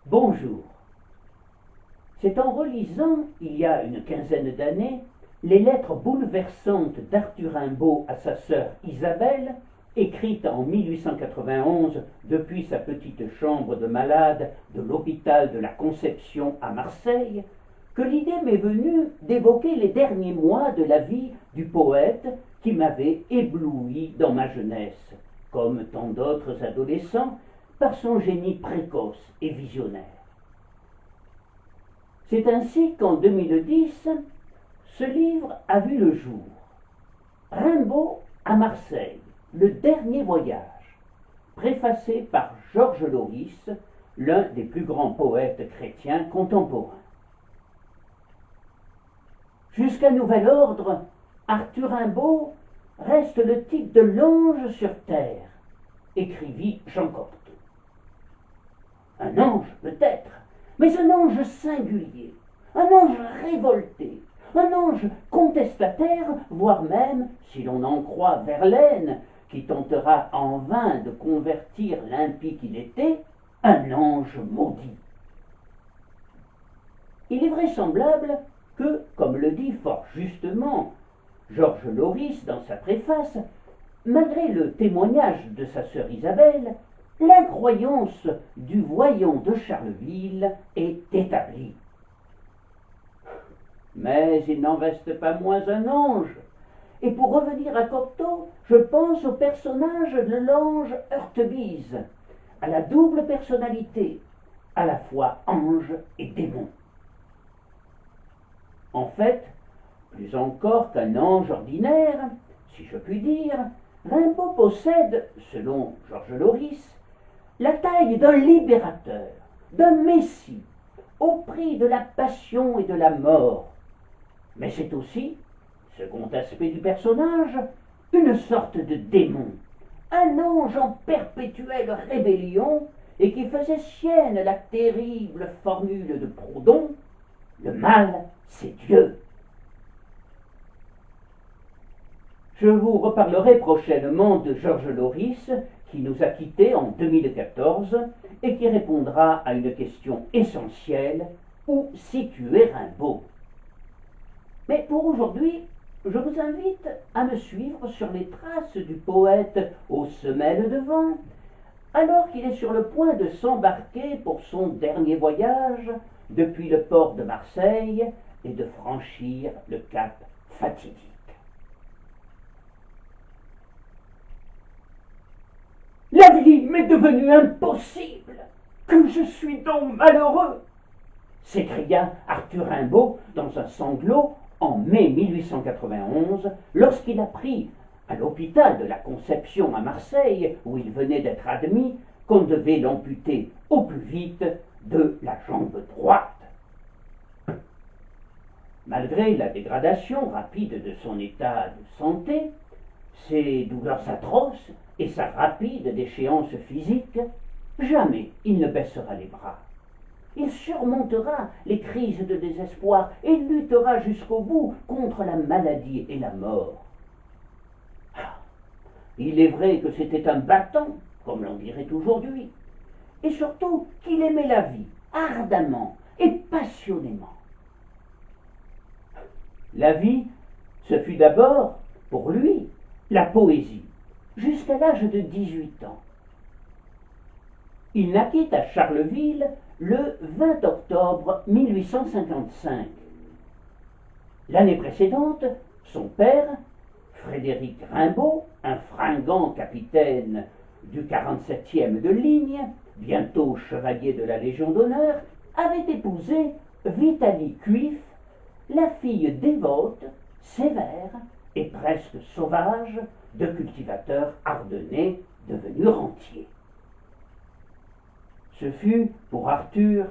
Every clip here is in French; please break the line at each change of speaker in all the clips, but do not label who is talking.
Bonjour. C'est en relisant, il y a une quinzaine d'années, les lettres bouleversantes d'Arthur Rimbaud à sa sœur Isabelle, écrites en 1891 depuis sa petite chambre de malade de l'hôpital de la Conception à Marseille, que l'idée m'est venue d'évoquer les derniers mois de la vie du poète qui m'avait ébloui dans ma jeunesse, comme tant d'autres adolescents, par son génie précoce et visionnaire. C'est ainsi qu'en 2010, ce livre a vu le jour. Rimbaud à Marseille, le dernier voyage, préfacé par Georges Loris, l'un des plus grands poètes chrétiens contemporains. Jusqu'à nouvel ordre, Arthur Rimbaud reste le type de l'ange sur terre, écrivit Jean Cocteau. Un ange peut-être, mais un ange singulier, un ange révolté, un ange contestataire, voire même, si l'on en croit Verlaine, qui tentera en vain de convertir l'impie qu'il était, un ange maudit. Il est vraisemblable que, comme le dit fort justement Georges Loris dans sa préface, malgré le témoignage de sa sœur Isabelle, l'incroyance du voyant de Charleville est établie. Mais il n'en reste pas moins un ange. Et pour revenir à Cocteau, je pense au personnage de l'ange Heurtebise, à la double personnalité, à la fois ange et démon. En fait, plus encore qu'un ange ordinaire, si je puis dire, Rimbaud possède, selon Georges Loris, la taille d'un libérateur, d'un messie, au prix de la passion et de la mort. Mais c'est aussi, second aspect du personnage, une sorte de démon, un ange en perpétuelle rébellion et qui faisait sienne la terrible formule de Proudhon, le mal, c'est Dieu. Je vous reparlerai prochainement de Georges Loris, qui nous a quittés en 2014 et qui répondra à une question essentielle: où situer Rimbaud? Mais pour aujourd'hui, je vous invite à me suivre sur les traces du poète aux semelles de vent, alors qu'il est sur le point de s'embarquer pour son dernier voyage depuis le port de Marseille et de franchir le cap fatidique. La vie m'est devenue impossible. Que je suis donc malheureux! S'écria Arthur Rimbaud dans un sanglot en mai 1891, lorsqu'il apprit, à l'hôpital de la Conception à Marseille, où il venait d'être admis, qu'on devait l'amputer au plus vite de la jambe droite. Malgré la dégradation rapide de son état de santé, ses douleurs atroces et sa rapide déchéance physique, jamais il ne baissera les bras. Il surmontera les crises de désespoir et luttera jusqu'au bout contre la maladie et la mort. Ah, il est vrai que c'était un battant, comme l'on dirait aujourd'hui, et surtout qu'il aimait la vie ardemment et passionnément. La vie, ce fut d'abord, pour lui, la poésie, jusqu'à l'âge de 18 ans. Il naquit à Charleville le 20 octobre 1855. L'année précédente, son père, Frédéric Rimbaud, un fringant capitaine du 47e de ligne, bientôt chevalier de la Légion d'honneur, avait épousé Vitalie Cuif, la fille dévote, sévère et presque sauvage de cultivateurs ardennais devenus rentiers. Ce fut, pour Arthur,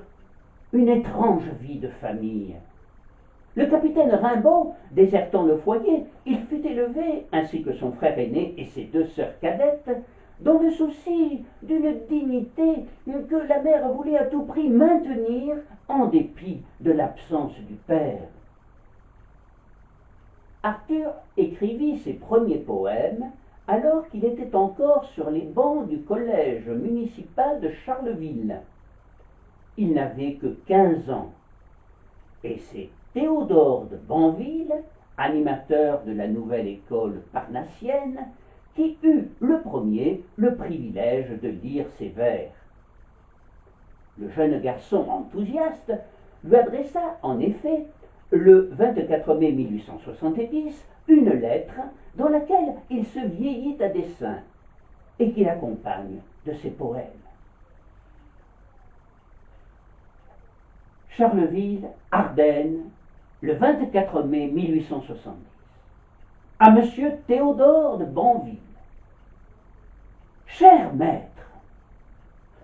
une étrange vie de famille. Le capitaine Rimbaud, désertant le foyer, il fut élevé, ainsi que son frère aîné et ses deux sœurs cadettes, dans le souci d'une dignité que la mère voulait à tout prix maintenir en dépit de l'absence du père. Arthur écrivit ses premiers poèmes alors qu'il était encore sur les bancs du collège municipal de Charleville. il n'avait que 15 ans. Et c'est Théodore de Banville, animateur de la nouvelle école parnassienne, qui eut le premier le privilège de lire ses vers. Le jeune garçon enthousiaste lui adressa en effet, le 24 mai 1870, une lettre dans laquelle il se vieillit à dessein et qui l'accompagne de ses poèmes. Charleville, Ardennes, le 24 mai 1870. À Monsieur Théodore de Banville. Cher maître,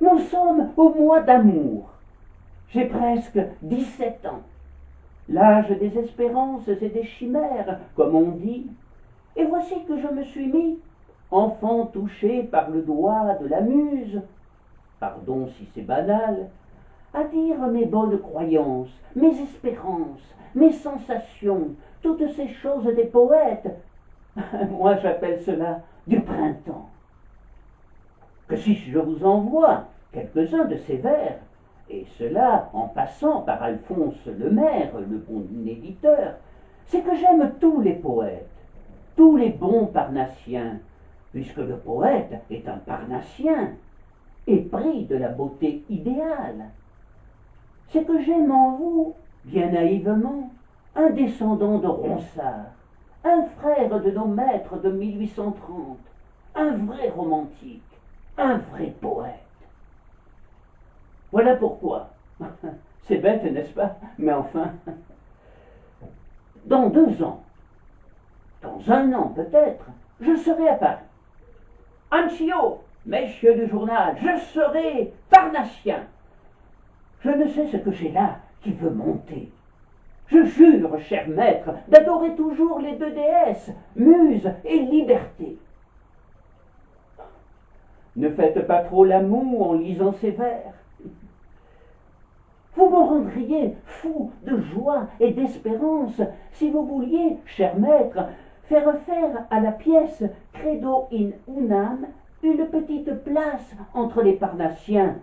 nous sommes au mois d'amour. J'ai presque 17 ans, l'âge des espérances et des chimères, comme on dit, et voici que je me suis mis, enfant touché par le doigt de la muse, pardon si c'est banal, à dire mes bonnes croyances, mes espérances, mes sensations, toutes ces choses des poètes. Moi j'appelle cela du printemps. Que si je vous envoie quelques-uns de ces vers, et cela en passant par Alphonse Lemaire, le bon éditeur, c'est que j'aime tous les poètes, tous les bons parnassiens, puisque le poète est un parnassien, épris de la beauté idéale. C'est que j'aime en vous, bien naïvement, un descendant de Ronsard, un frère de nos maîtres de 1830, un vrai romantique, un vrai poète. Voilà pourquoi. C'est bête, n'est-ce pas? Mais enfin, dans 2 ans, dans 1 an peut-être, je serai à Paris. Ancio, messieurs du journal, je serai parnassien. Je ne sais ce que j'ai là qui veut monter. Je jure, cher maître, d'adorer toujours les 2 déesses, Muse et Liberté. Ne faites pas trop la moue en lisant ces vers. Vous me rendriez fou de joie et d'espérance si vous vouliez, cher maître, faire à la pièce Credo in unam une petite place entre les Parnassiens.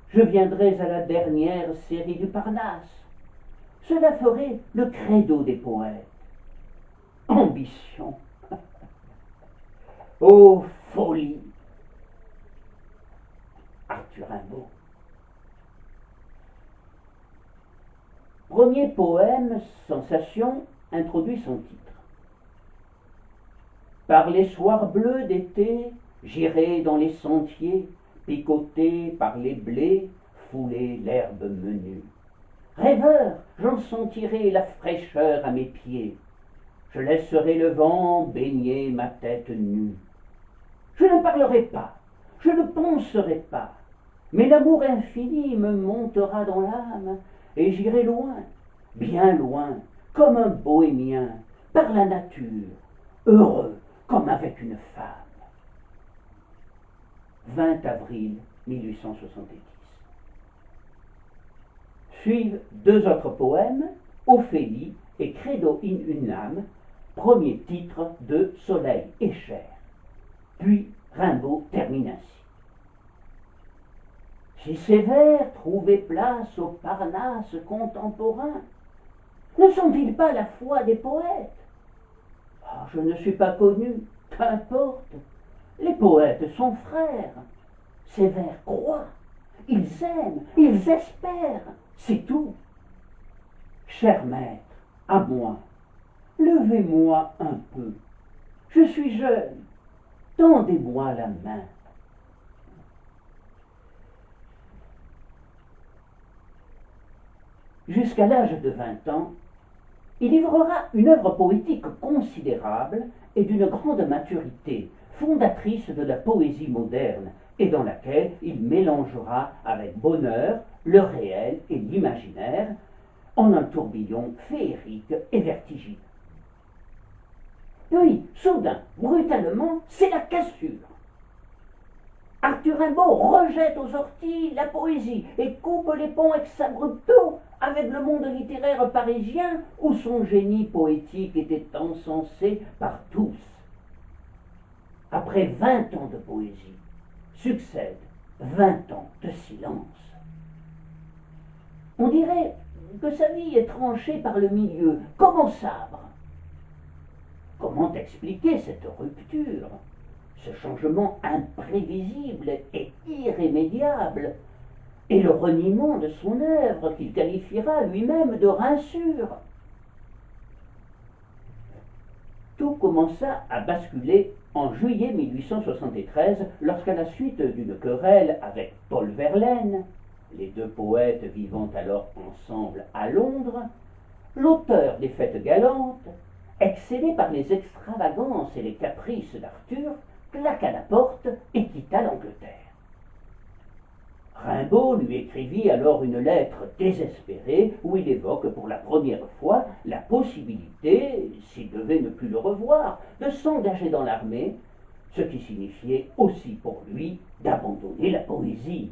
Je viendrais à la dernière série du Parnasse. Cela ferait le credo des poètes. Ambition. Oh, folie. Arthur Rimbaud. Premier poème, Sensation, introduit son titre. Par les soirs bleus d'été, j'irai dans les sentiers, picoter par les blés, fouler l'herbe menue. Rêveur, j'en sentirai la fraîcheur à mes pieds. Je laisserai le vent baigner ma tête nue. Je ne parlerai pas, je ne penserai pas, mais l'amour infini me montera dans l'âme, et j'irai loin, bien loin, comme un bohémien, par la nature, heureux comme avec une femme. 20 avril 1870. Suivent 2 autres poèmes, Ophélie et Credo in unam, premier titre de Soleil et chair. Puis Rimbaud termine ainsi. Si ces vers trouvaient place au Parnasse contemporain, ne sont-ils pas la foi des poètes? Oh, je ne suis pas connu, qu'importe. Les poètes sont frères. Ces vers croient, ils aiment, ils espèrent, c'est tout. Cher maître, à moi, levez-moi un peu. Je suis jeune, tendez-moi la main. Jusqu'à l'âge de 20 ans, il livrera une œuvre poétique considérable et d'une grande maturité, fondatrice de la poésie moderne, et dans laquelle il mélangera avec bonheur le réel et l'imaginaire en un tourbillon féerique et vertigineux. Puis, soudain, brutalement, c'est la cassure. Arthur Rimbaud rejette aux orties la poésie et coupe les ponts ex-abrupto avec le monde littéraire parisien où son génie poétique était encensé par tous. Après 20 ans de poésie, succèdent 20 ans de silence. dirait que sa vie est tranchée par le milieu, comme au sabre. Comment expliquer cette rupture, ce changement imprévisible et irrémédiable, et le reniement de son œuvre qu'il qualifiera lui-même de rinsure? Tout commença à basculer en juillet 1873, lorsqu'à la suite d'une querelle avec Paul Verlaine, les deux poètes vivant alors ensemble à Londres, l'auteur des Fêtes galantes, excédé par les extravagances et les caprices d'Arthur, claqua la porte et quitta l'Angleterre. Rimbaud lui écrivit alors une lettre désespérée où il évoque pour la première fois la possibilité, s'il devait ne plus le revoir, de s'engager dans l'armée, ce qui signifiait aussi pour lui d'abandonner la poésie.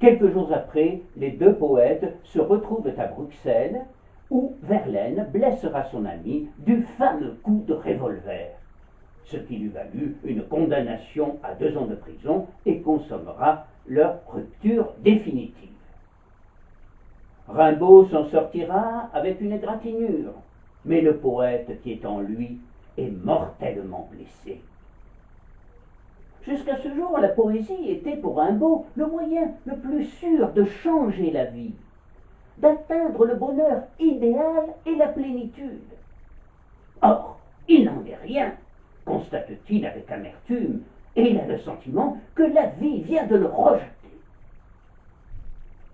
Quelques jours après, les deux poètes se retrouvent à Bruxelles, où Verlaine blessera son ami du fameux coup de revolver, ce qui lui valut une condamnation à 2 ans de prison et consommera leur rupture définitive. Rimbaud s'en sortira avec une égratignure, mais le poète qui est en lui est mortellement blessé. Jusqu'à ce jour, la poésie était pour Rimbaud le moyen le plus sûr de changer la vie, d'atteindre le bonheur idéal et la plénitude. Or, il n'en est rien, constate-t-il avec amertume, et il a le sentiment que la vie vient de le rejeter.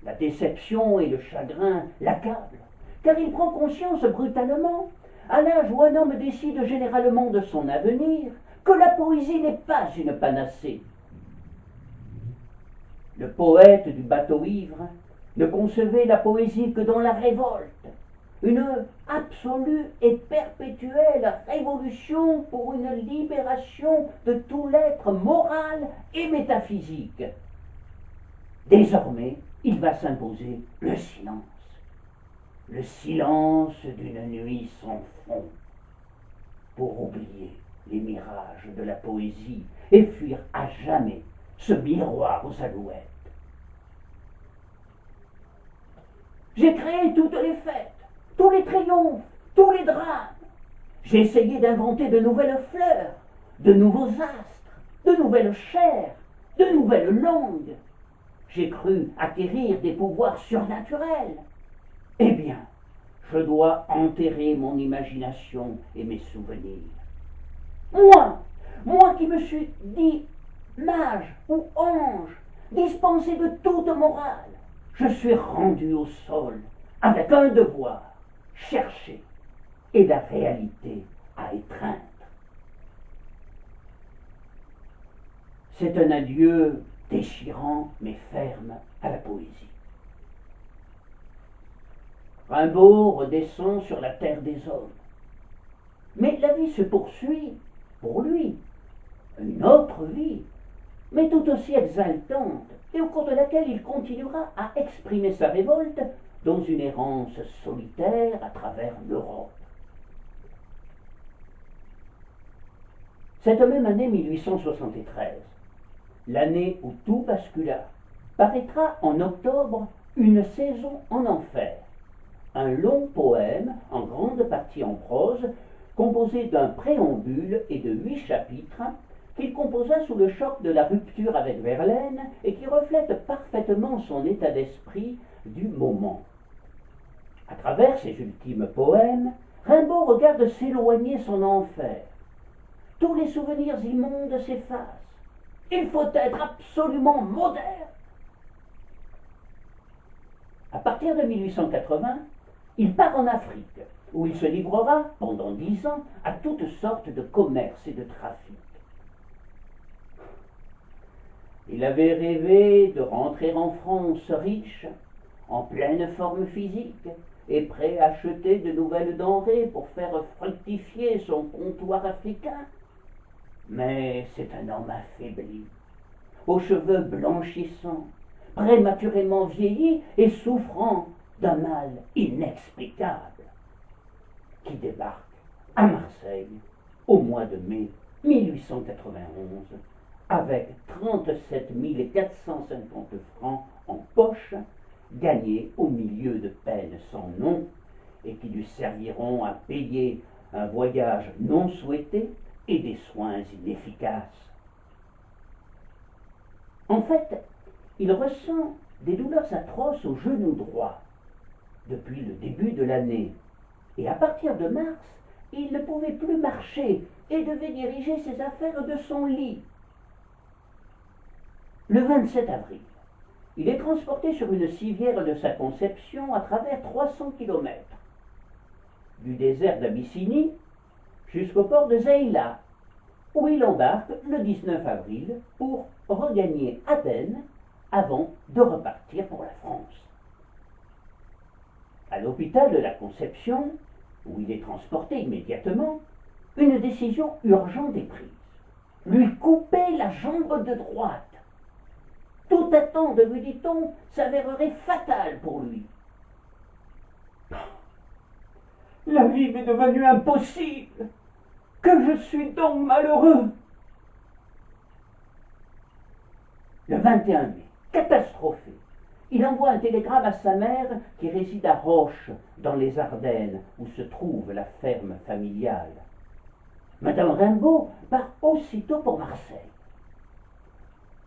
La déception et le chagrin l'accablent, car il prend conscience brutalement, à l'âge où un homme décide généralement de son avenir, que la poésie n'est pas une panacée. Le poète du bateau ivre ne concevait la poésie que dans la révolte, une absolue et perpétuelle révolution pour une libération de tout l'être moral et métaphysique. Désormais, il va s'imposer le silence d'une nuit sans fond, pour oublier les mirages de la poésie et fuir à jamais ce miroir aux alouettes. J'ai créé toutes les fêtes, tous les triomphes, tous les drames. J'ai essayé d'inventer de nouvelles fleurs, de nouveaux astres, de nouvelles chairs, de nouvelles langues. J'ai cru acquérir des pouvoirs surnaturels. Eh bien, je dois enterrer mon imagination et mes souvenirs. Moi qui me suis dit mage ou ange, dispensé de toute morale, je suis rendu au sol avec un devoir, chercher, et la réalité à étreindre. C'est un adieu déchirant mais ferme à la poésie. Rimbaud redescend sur la terre des hommes. Mais la vie se poursuit, pour lui, une autre vie, mais tout aussi exaltante, et au cours de laquelle il continuera à exprimer sa révolte dans une errance solitaire à travers l'Europe. Cette même année 1873, l'année où tout bascula, paraîtra en octobre Une saison en enfer, un long poème en grande partie en prose, composé d'un préambule et de 8 chapitres, qu'il composa sous le choc de la rupture avec Verlaine et qui reflète parfaitement son état d'esprit du moment. À travers ses ultimes poèmes, Rimbaud regarde s'éloigner son enfer. Tous les souvenirs immondes s'effacent. Il faut être absolument moderne. À partir de 1880, il part en Afrique, où il se livrera, pendant 10 ans, à toutes sortes de commerces et de trafics. Il avait rêvé de rentrer en France riche, en pleine forme physique, et prêt à acheter de nouvelles denrées pour faire fructifier son comptoir africain. Mais c'est un homme affaibli, aux cheveux blanchissants, prématurément vieilli et souffrant d'un mal inexplicable, qui débarque à Marseille au mois de mai 1891 avec 37 450 francs en poche, gagnées au milieu de peines sans nom et qui lui serviront à payer un voyage non souhaité et des soins inefficaces. En fait, il ressent des douleurs atroces au genou droit depuis le début de l'année, et à partir de mars, il ne pouvait plus marcher et devait diriger ses affaires de son lit. Le 27 avril, il est transporté sur une civière de sa conception à travers 300 kilomètres, du désert d'Abyssinie jusqu'au port de Zeila, où il embarque le 19 avril pour regagner Aden avant de repartir pour la France. À l'hôpital de la Conception, où il est transporté immédiatement, une décision urgente est prise. Lui couper la jambe de droite. Toute attente, lui dit-on, s'avérerait fatale pour lui. La vie m'est devenue impossible. Que je suis donc malheureux. Le 21 mai, catastrophé, il envoie un télégramme à sa mère qui réside à Roche, dans les Ardennes, où se trouve la ferme familiale. Madame Rimbaud part aussitôt pour Marseille.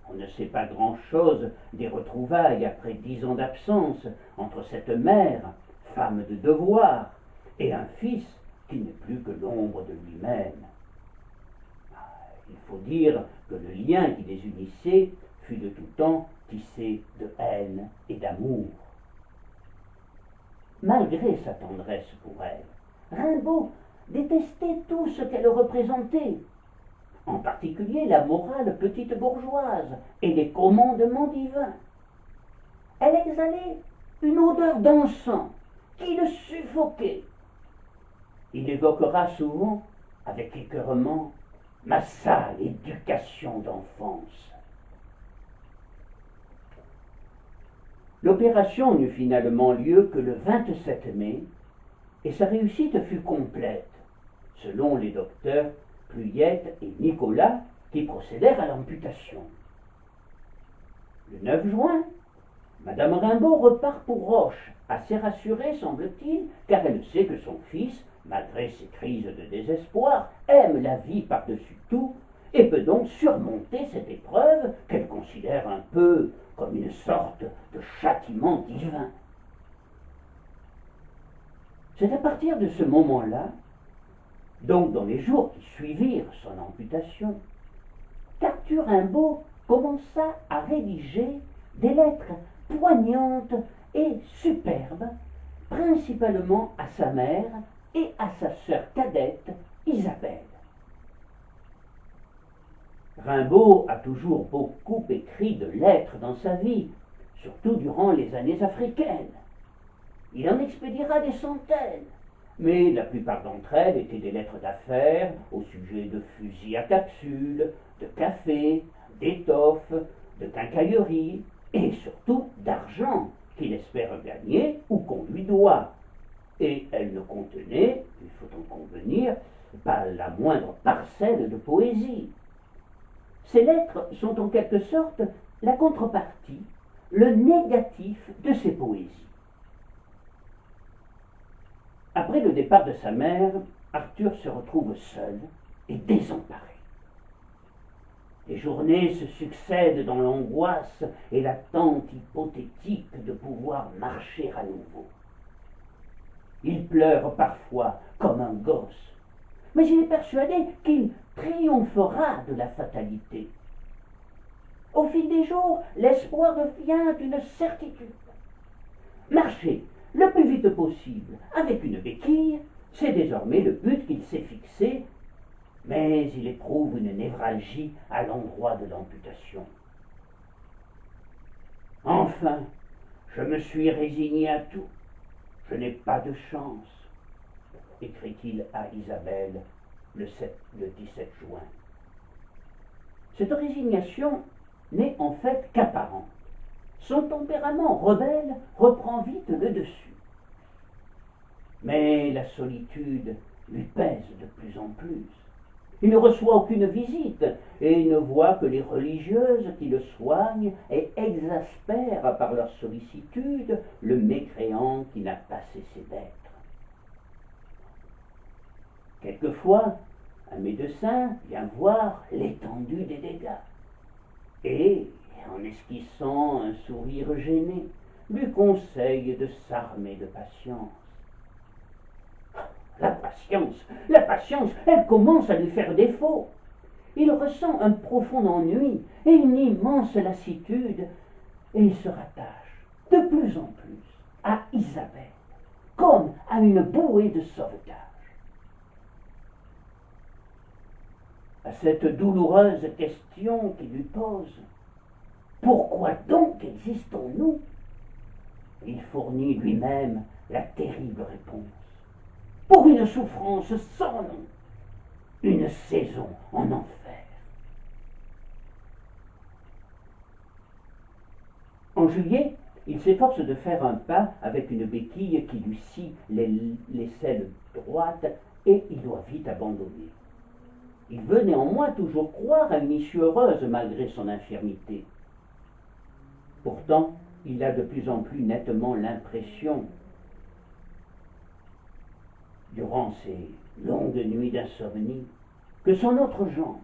On ne sait pas grand-chose des retrouvailles après 10 ans d'absence entre cette mère, femme de devoir, et un fils qui n'est plus que l'ombre de lui-même. Il faut dire que le lien qui les unissait fut de tout temps tissé de haine et d'amour. Malgré sa tendresse pour elle, Rimbaud détestait tout ce qu'elle représentait, en particulier la morale petite bourgeoise et les commandements divins. Elle exhalait une odeur d'encens qui le suffoquait. Il évoquera souvent, avec écœurement, ma sale éducation d'enfance. L'opération n'eut finalement lieu que le 27 mai, et sa réussite fut complète, selon les docteurs Pluyette et Nicolas, qui procédèrent à l'amputation. Le 9 juin, Madame Rimbaud repart pour Roche, assez rassurée, semble-t-il, car elle sait que son fils, malgré ses crises de désespoir, aime la vie par-dessus tout, et peut donc surmonter cette épreuve qu'elle considère un peu comme une sorte de châtiment divin. C'est à partir de ce moment-là, donc dans les jours qui suivirent son amputation, qu'Arthur Rimbaud commença à rédiger des lettres poignantes et superbes, principalement à sa mère et à sa sœur cadette Isabelle. Rimbaud a toujours beaucoup écrit de lettres dans sa vie, surtout durant les années africaines. Il en expédiera des centaines, mais la plupart d'entre elles étaient des lettres d'affaires au sujet de fusils à capsule, de café, d'étoffes, de quincaillerie et surtout d'argent qu'il espère gagner ou qu'on lui doit. Et elles ne contenaient, il faut en convenir, pas la moindre parcelle de poésie. Ces lettres sont en quelque sorte la contrepartie, le négatif de ses poésies. Après le départ de sa mère, Arthur se retrouve seul et désemparé. Les journées se succèdent dans l'angoisse et l'attente hypothétique de pouvoir marcher à nouveau. Il pleure parfois comme un gosse, mais il est persuadé qu'il triomphera de la fatalité. Au fil des jours, l'espoir devient une certitude. Marcher le plus vite possible avec une béquille, c'est désormais le but qu'il s'est fixé, mais il éprouve une névralgie à l'endroit de l'amputation. Enfin, je me suis résigné à tout. Je n'ai pas de chance, écrit-il à Isabelle le 17 juin. Cette résignation n'est en fait qu'apparente. Son tempérament rebelle reprend vite le dessus. Mais la solitude lui pèse de plus en plus. Il ne reçoit aucune visite et il ne voit que les religieuses qui le soignent et exaspèrent par leur sollicitude le mécréant qui n'a pas cessé d'être. Quelquefois, un médecin vient voir l'étendue des dégâts et, en esquissant un sourire gêné, lui conseille de s'armer de patience. La patience, elle commence à lui faire défaut. Il ressent un profond ennui et une immense lassitude, et il se rattache de plus en plus à Isabelle, comme à une bouée de sauvetage. À cette douloureuse question qu'il lui pose, pourquoi donc existons-nous? Il fournit lui-même la terrible réponse. Pour une souffrance sans nom, une saison en enfer. En juillet, il s'efforce de faire un pas avec une béquille qui lui scie l'aisselle droite et il doit vite abandonner. Il veut néanmoins toujours croire à une issue heureuse malgré son infirmité. Pourtant, il a de plus en plus nettement l'impression, durant ces longues nuits d'insomnie, que son autre jambe,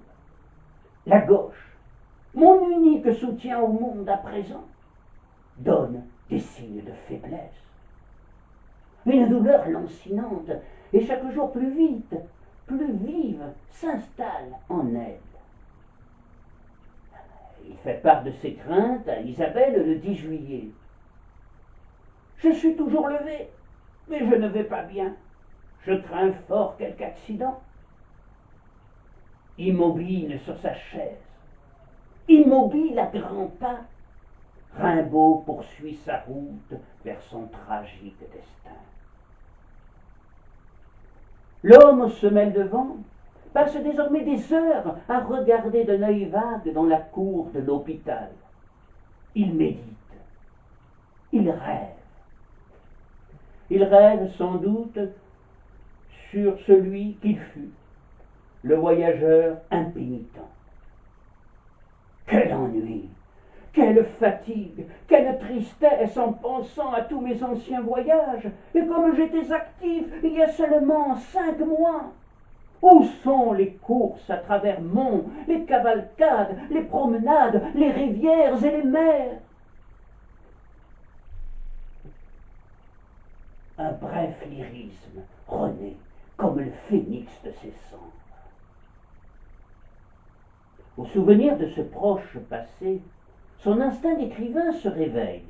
la gauche, mon unique soutien au monde à présent, donne des signes de faiblesse. Une douleur lancinante et chaque jour plus vite, plus vive, s'installe en elle. Il fait part de ses craintes à Isabelle le 10 juillet. Je suis toujours levé, mais je ne vais pas bien. Je crains fort quelque accident. Immobile sur sa chaise, immobile à grands pas, Rimbaud poursuit sa route vers son tragique destin. L'homme se mêle devant, passe désormais des heures à regarder d'un œil vague dans la cour de l'hôpital. Il médite, il rêve. Il rêve sans doute sur celui qu'il fut, le voyageur impénitent. Quel ennui, quelle fatigue, quelle tristesse en pensant à tous mes anciens voyages, et comme j'étais actif il y a seulement 5 mois. Où sont les courses à travers monts, les cavalcades, les promenades, les rivières et les mers? Un bref lyrisme renaît comme le phénix de ses cendres. Au souvenir de ce proche passé, son instinct d'écrivain se réveille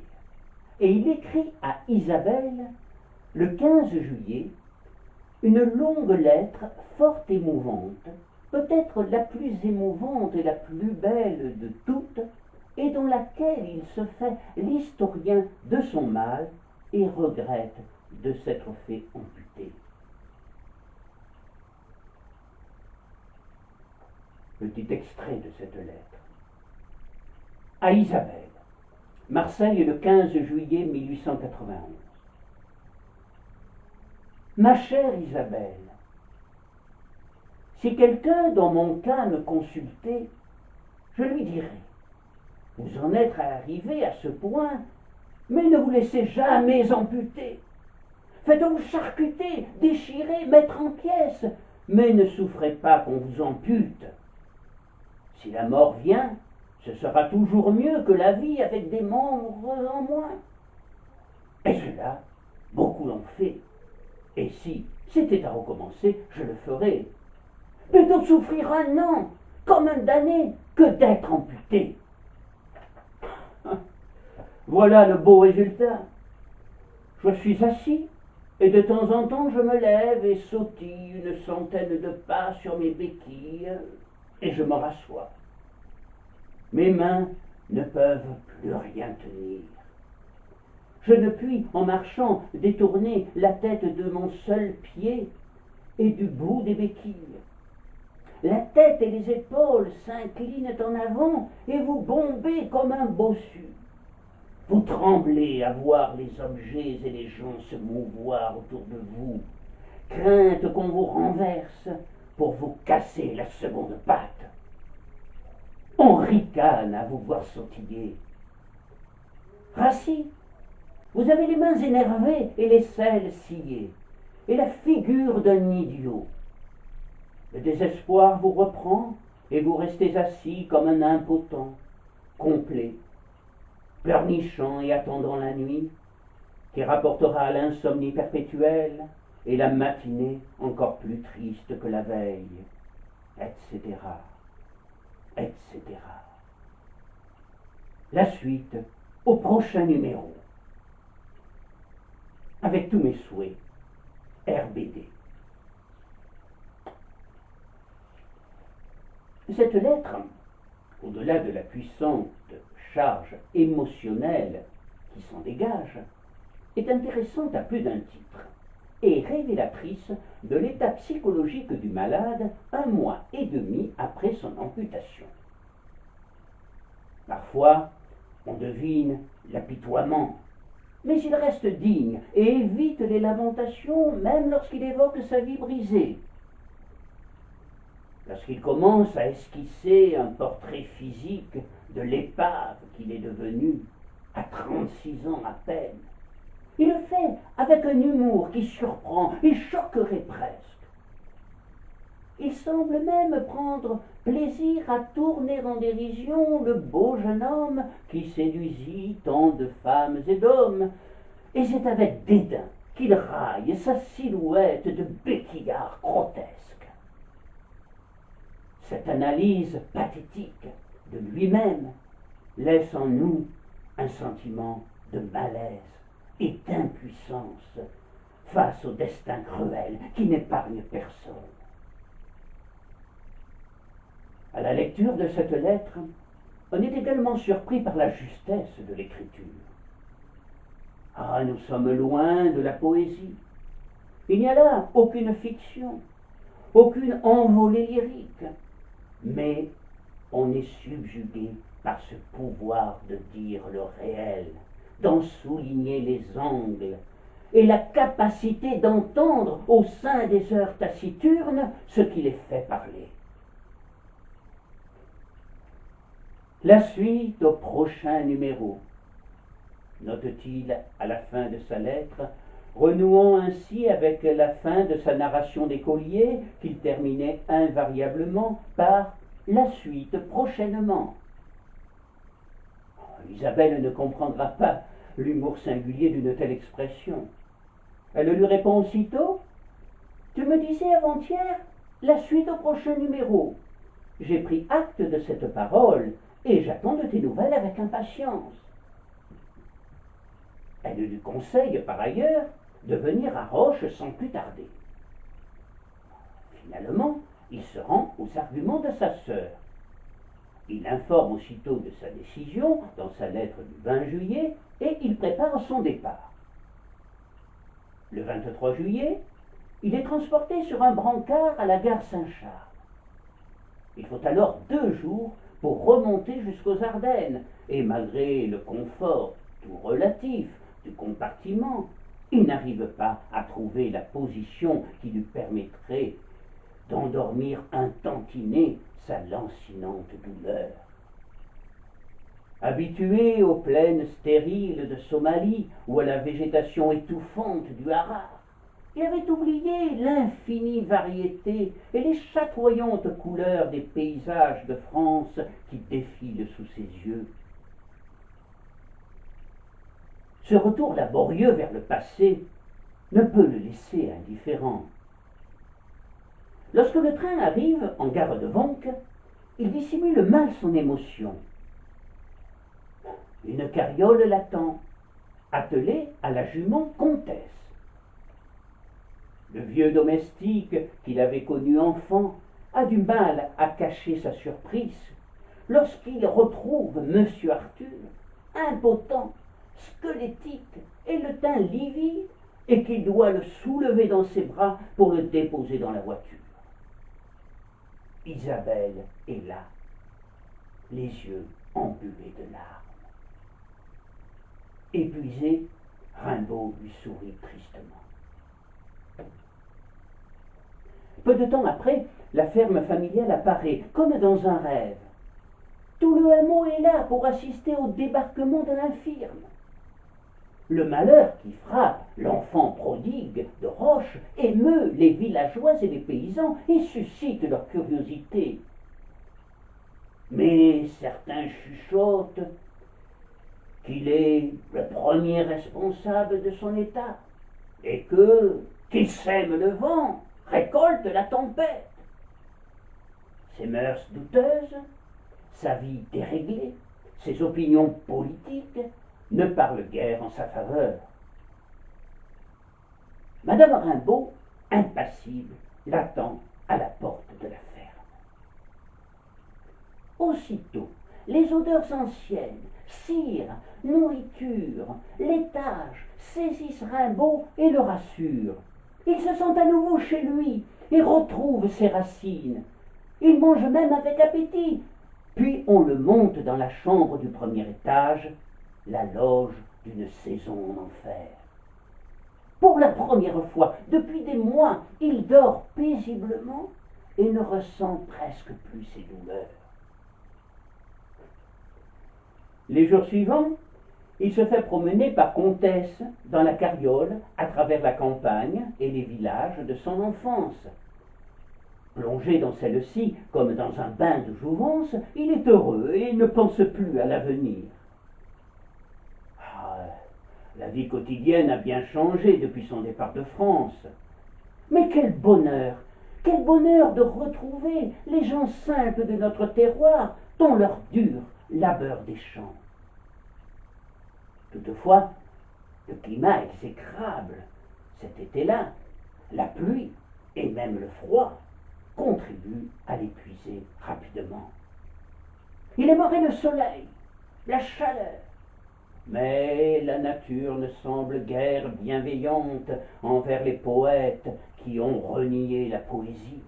et il écrit à Isabelle, le 15 juillet, une longue lettre fort émouvante, peut-être la plus émouvante et la plus belle de toutes, et dans laquelle il se fait l'historien de son mal et regrette de s'être fait amputer. Petit extrait de cette lettre. À Isabelle, Marseille, le 15 juillet 1891. Ma chère Isabelle, si quelqu'un dans mon cas me consultait, je lui dirais, vous en êtes arrivé à ce point, mais ne vous laissez jamais amputer. Faites-vous charcuter, déchirer, mettre en pièces, mais ne souffrez pas qu'on vous ampute. Si la mort vient, ce sera toujours mieux que la vie avec des membres en moins. Et cela, beaucoup l'ont fait. Et si c'était à recommencer, je le ferais. Plutôt que souffrir un an, comme un damné, que d'être amputé. Voilà le beau résultat. Je suis assis, et de temps en temps je me lève et sautille une centaine de pas sur mes béquilles, et je me rassois. Mes mains ne peuvent plus rien tenir. Je ne puis, en marchant, détourner la tête de mon seul pied et du bout des béquilles. La tête et les épaules s'inclinent en avant et vous bombez comme un bossu. Vous tremblez à voir les objets et les gens se mouvoir autour de vous. Crainte qu'on vous renverse pour vous casser la seconde patte. On ricane à vous voir sautiller. Rassis, vous avez les mains énervées et les selles sciées, et la figure d'un idiot. Le désespoir vous reprend, et vous restez assis comme un impotent, complet, pleurnichant et attendant la nuit, qui rapportera l'insomnie perpétuelle et la matinée encore plus triste que la veille, etc., etc. La suite au prochain numéro. Avec tous mes souhaits, RBD. Cette lettre, au-delà de la puissante charge émotionnelle qui s'en dégage, est intéressante à plus d'un titre et révélatrice de l'état psychologique du malade 1 mois et demi après son amputation. Parfois, on devine l'apitoiement, mais il reste digne et évite les lamentations même lorsqu'il évoque sa vie brisée. Lorsqu'il commence à esquisser un portrait physique de l'épave qu'il est devenu à 36 ans à peine, il le fait avec un humour qui surprend et choquerait presque. Il semble même prendre plaisir à tourner en dérision le beau jeune homme qui séduisit tant de femmes et d'hommes, et c'est avec dédain qu'il raille sa silhouette de béquillard grotesque. Cette analyse pathétique de lui-même laisse en nous un sentiment de malaise et d'impuissance face au destin cruel qui n'épargne personne. À la lecture de cette lettre, on est également surpris par la justesse de l'écriture. Ah, nous sommes loin de la poésie. Il n'y a là aucune fiction, aucune envolée lyrique, mais on est subjugué par ce pouvoir de dire le réel, d'en souligner les angles, et la capacité d'entendre au sein des heures taciturnes ce qui les fait parler. La suite au prochain numéro, note-t-il à la fin de sa lettre, renouant ainsi avec la fin de sa narration d'écolier qu'il terminait invariablement par la suite prochainement. Isabelle ne comprendra pas l'humour singulier d'une telle expression. Elle lui répond aussitôt: Tu me disais avant-hier la suite au prochain numéro. J'ai pris acte de cette parole et j'attends de tes nouvelles avec impatience. Elle lui conseille par ailleurs de venir à Roche sans plus tarder. Finalement, il se rend aux arguments de sa sœur. Il informe aussitôt de sa décision dans sa lettre du 20 juillet et il prépare son départ. Le 23 juillet, il est transporté sur un brancard à la gare Saint-Charles. Il faut alors 2 jours pour remonter jusqu'aux Ardennes et malgré le confort tout relatif du compartiment, il n'arrive pas à trouver la position qui lui permettrait d'endormir un tantinet sa lancinante douleur. Habitué aux plaines stériles de Somalie ou à la végétation étouffante du Harar, il avait oublié l'infinie variété et les chatoyantes couleurs des paysages de France qui défilent sous ses yeux. Ce retour laborieux vers le passé ne peut le laisser indifférent. Lorsque le train arrive en gare de Vanques, il dissimule mal son émotion. Une carriole l'attend, attelée à la jument comtesse. Le vieux domestique qu'il avait connu enfant a du mal à cacher sa surprise lorsqu'il retrouve Monsieur Arthur, impotent, squelettique et le teint livide, et qu'il doit le soulever dans ses bras pour le déposer dans la voiture. Isabelle est là, les yeux embués de larmes. Épuisé, Rimbaud lui sourit tristement. Peu de temps après, la ferme familiale apparaît, comme dans un rêve. Tout le hameau est là pour assister au débarquement de l'infirme. Le malheur qui frappe l'enfant prodigue de Roche émeut les villageois et les paysans et suscite leur curiosité. Mais certains chuchotent qu'il est le premier responsable de son état et qu'il sème le vent, récolte la tempête. Ses mœurs douteuses, sa vie déréglée, ses opinions politiques ne parlent guère en sa faveur. Madame Rimbaud, impassible, l'attend à la porte de la ferme. Aussitôt, les odeurs anciennes, cire, nourriture, laitage, saisissent Rimbaud et le rassurent. Il se sent à nouveau chez lui et retrouve ses racines. Il mange même avec appétit. Puis on le monte dans la chambre du premier étage, la loge d'une saison en enfer. Pour la première fois, depuis des mois, il dort paisiblement et ne ressent presque plus ses douleurs. Les jours suivants, il se fait promener par Comtesse dans la carriole à travers la campagne et les villages de son enfance. Plongé dans celle-ci comme dans un bain de jouvence, il est heureux et ne pense plus à l'avenir. La vie quotidienne a bien changé depuis son départ de France. Mais quel bonheur de retrouver les gens simples de notre terroir dans leur dur labeur des champs. Toutefois, le climat exécrable, cet été-là, la pluie et même le froid contribuent à l'épuiser rapidement. Il aimerait le soleil, la chaleur, mais la nature ne semble guère bienveillante envers les poètes qui ont renié la poésie.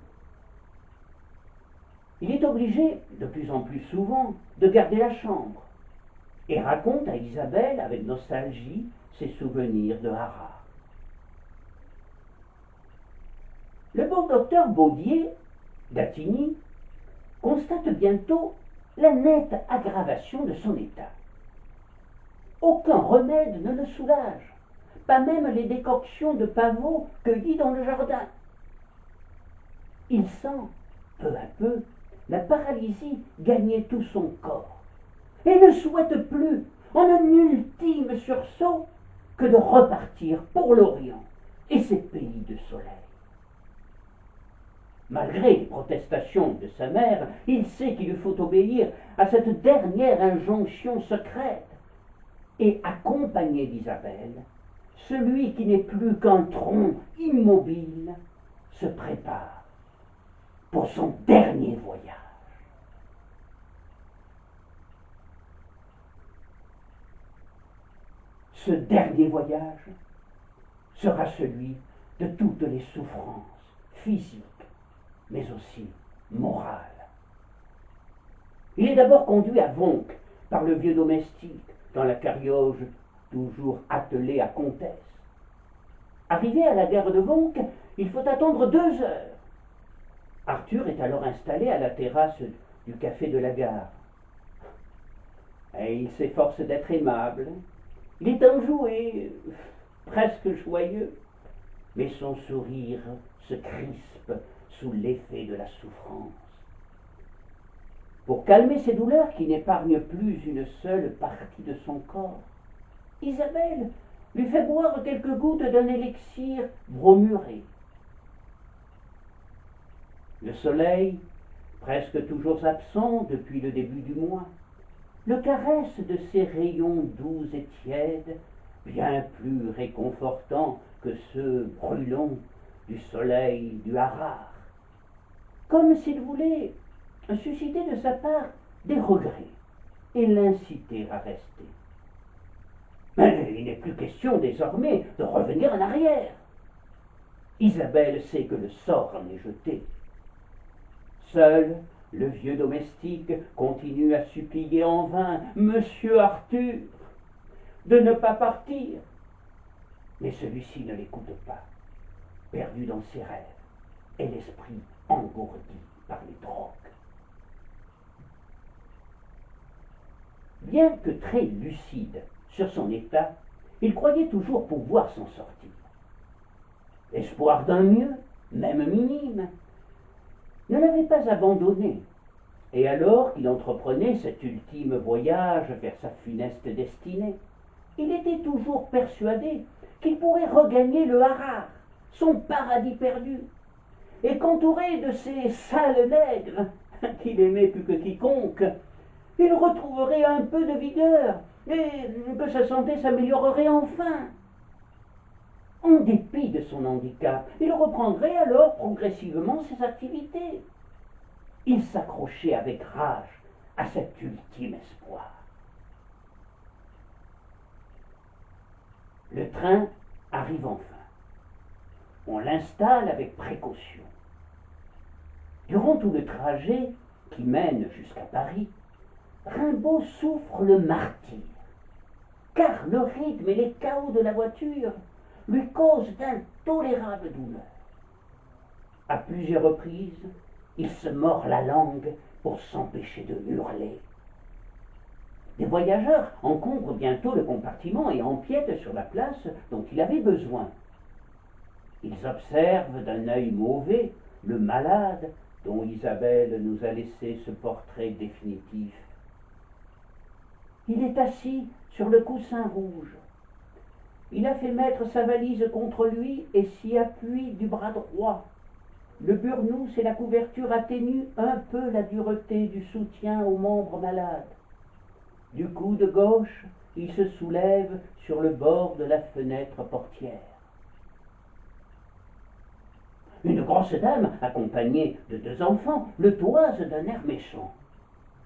Il est obligé, de plus en plus souvent, de garder la chambre et raconte à Isabelle avec nostalgie ses souvenirs de Harare. Le bon docteur Baudier, d'Attigny, constate bientôt la nette aggravation de son état. Aucun remède ne le soulage, pas même les décoctions de pavots cueillis dans le jardin. Il sent, peu à peu, la paralysie gagner tout son corps et ne souhaite plus, en un ultime sursaut, que de repartir pour l'Orient et ses pays de soleil. Malgré les protestations de sa mère, il sait qu'il lui faut obéir à cette dernière injonction secrète et accompagné d'Isabelle, celui qui n'est plus qu'un tronc immobile se prépare pour son dernier voyage. Ce dernier voyage sera celui de toutes les souffrances physiques, mais aussi morales. Il est d'abord conduit à Vonc par le vieux domestique, dans la carrioge toujours attelée à Comtesse. Arrivé à la gare de Vonc, il faut attendre 2 heures. Arthur est alors installé à la terrasse du café de la gare. Et il s'efforce d'être aimable. Il est enjoué, presque joyeux, mais son sourire se crispe sous l'effet de la souffrance. Pour calmer ses douleurs qui n'épargnent plus une seule partie de son corps, Isabelle lui fait boire quelques gouttes d'un élixir bromuré. Le soleil, presque toujours absent depuis le début du mois, le caresse de ses rayons doux et tièdes, bien plus réconfortants que ceux brûlants du soleil du Harare, comme s'il voulait susciter de sa part des regrets et l'inciter à rester. Mais il n'est plus question désormais de revenir en arrière. Isabelle sait que le sort en est jeté. Seul le vieux domestique continue à supplier en vain Monsieur Arthur de ne pas partir. Mais celui-ci ne l'écoute pas, perdu dans ses rêves et l'esprit engourdi par les drogues. Bien que très lucide sur son état, il croyait toujours pouvoir s'en sortir. L'espoir d'un mieux, même minime, ne l'avait pas abandonné, et alors qu'il entreprenait cet ultime voyage vers sa funeste destinée, il était toujours persuadé qu'il pourrait regagner le Harar, son paradis perdu, et qu'entouré de ces sales nègres, qu'il aimait plus que quiconque, il retrouverait un peu de vigueur, et que sa santé s'améliorerait enfin. En dépit de son handicap, il reprendrait alors progressivement ses activités. Il s'accrochait avec rage à cet ultime espoir. Le train arrive enfin. On l'installe avec précaution. Durant tout le trajet qui mène jusqu'à Paris, Rimbaud souffre le martyre, car le rythme et les chaos de la voiture lui causent d'intolérables douleurs. À plusieurs reprises, il se mord la langue pour s'empêcher de hurler. Des voyageurs encombrent bientôt le compartiment et empiètent sur la place dont il avait besoin. Ils observent d'un œil mauvais le malade dont Isabelle nous a laissé ce portrait définitif. Il est assis sur le coussin rouge. Il a fait mettre sa valise contre lui et s'y appuie du bras droit. Le burnous et la couverture atténuent un peu la dureté du soutien aux membres malades. Du coude gauche, il se soulève sur le bord de la fenêtre portière. Une grosse dame, accompagnée de 2 enfants, le toise d'un air méchant.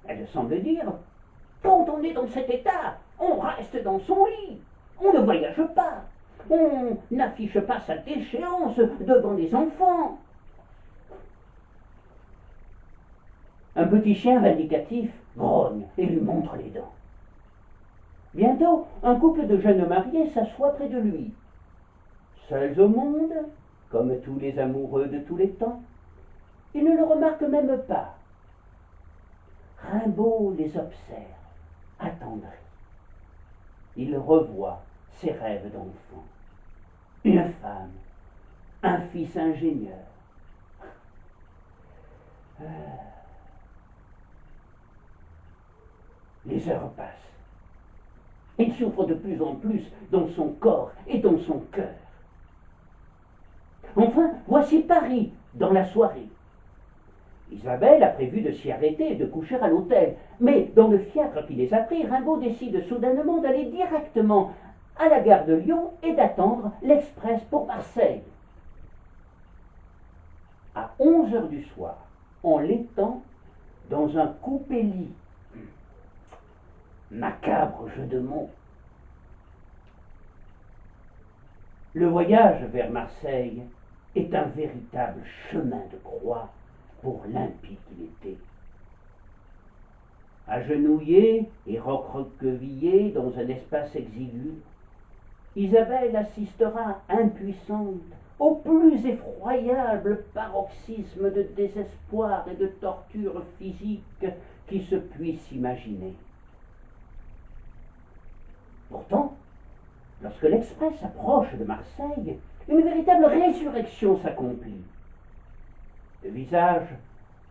Elle semble dire « Quand on est dans cet état, on reste dans son lit, on ne voyage pas, on n'affiche pas sa déchéance devant les enfants. » Un petit chien vindicatif grogne et lui montre les dents. Bientôt, un couple de jeunes mariés s'assoit près de lui. Seuls au monde, comme tous les amoureux de tous les temps, ils ne le remarquent même pas. Rimbaud les observe, attendri. Il revoit ses rêves d'enfant. Une femme, un fils ingénieur. Les heures passent. Il souffre de plus en plus dans son corps et dans son cœur. Enfin, voici Paris dans la soirée. Isabelle a prévu de s'y arrêter et de coucher à l'hôtel, mais dans le fiacre qui les a pris, Rimbaud décide soudainement d'aller directement à la gare de Lyon et d'attendre l'express pour Marseille. À 11h du soir, on l'étend dans un coupé-lit. Macabre jeu de mots. Le voyage vers Marseille est un véritable chemin de croix pour l'impie qu'il était. Agenouillée et recroquevillée dans un espace exigu, Isabelle assistera impuissante au plus effroyable paroxysme de désespoir et de torture physique qui se puisse imaginer. Pourtant, lorsque l'express approche de Marseille, une véritable résurrection s'accomplit. Le visage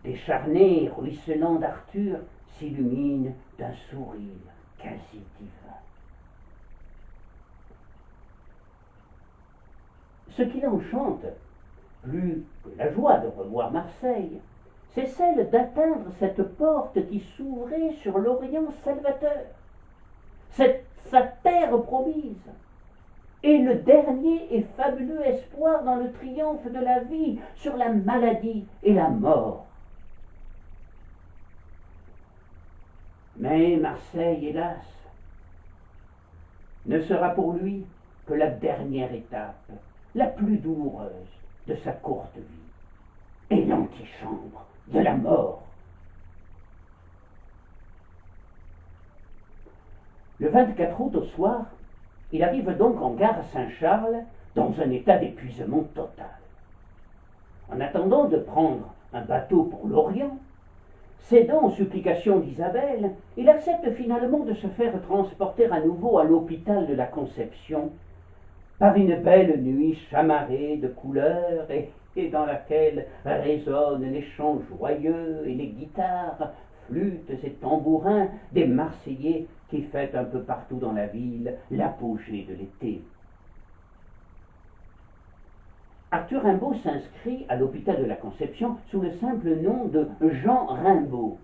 décharné et ruisselant d'Arthur s'illumine d'un sourire quasi divin. Ce qui l'enchante, plus que la joie de revoir Marseille, c'est celle d'atteindre cette porte qui s'ouvrait sur l'Orient salvateur, sa terre promise, et le dernier et fabuleux espoir dans le triomphe de la vie sur la maladie et la mort. Mais Marseille, hélas, ne sera pour lui que la dernière étape, la plus douloureuse de sa courte vie, et l'antichambre de la mort. Le 24 août au soir, il arrive donc en gare Saint-Charles dans un état d'épuisement total. En attendant de prendre un bateau pour l'Orient. Cédant aux supplications d'Isabelle, il accepte finalement de se faire transporter à nouveau à l'hôpital de la Conception par une belle nuit chamarrée de couleurs et dans laquelle résonnent les chants joyeux et les guitares, flûtes et tambourins des Marseillais qui fêtent un peu partout dans la ville l'apogée de l'été. Arthur Rimbaud s'inscrit à l'hôpital de la Conception sous le simple nom de Jean Rimbaud,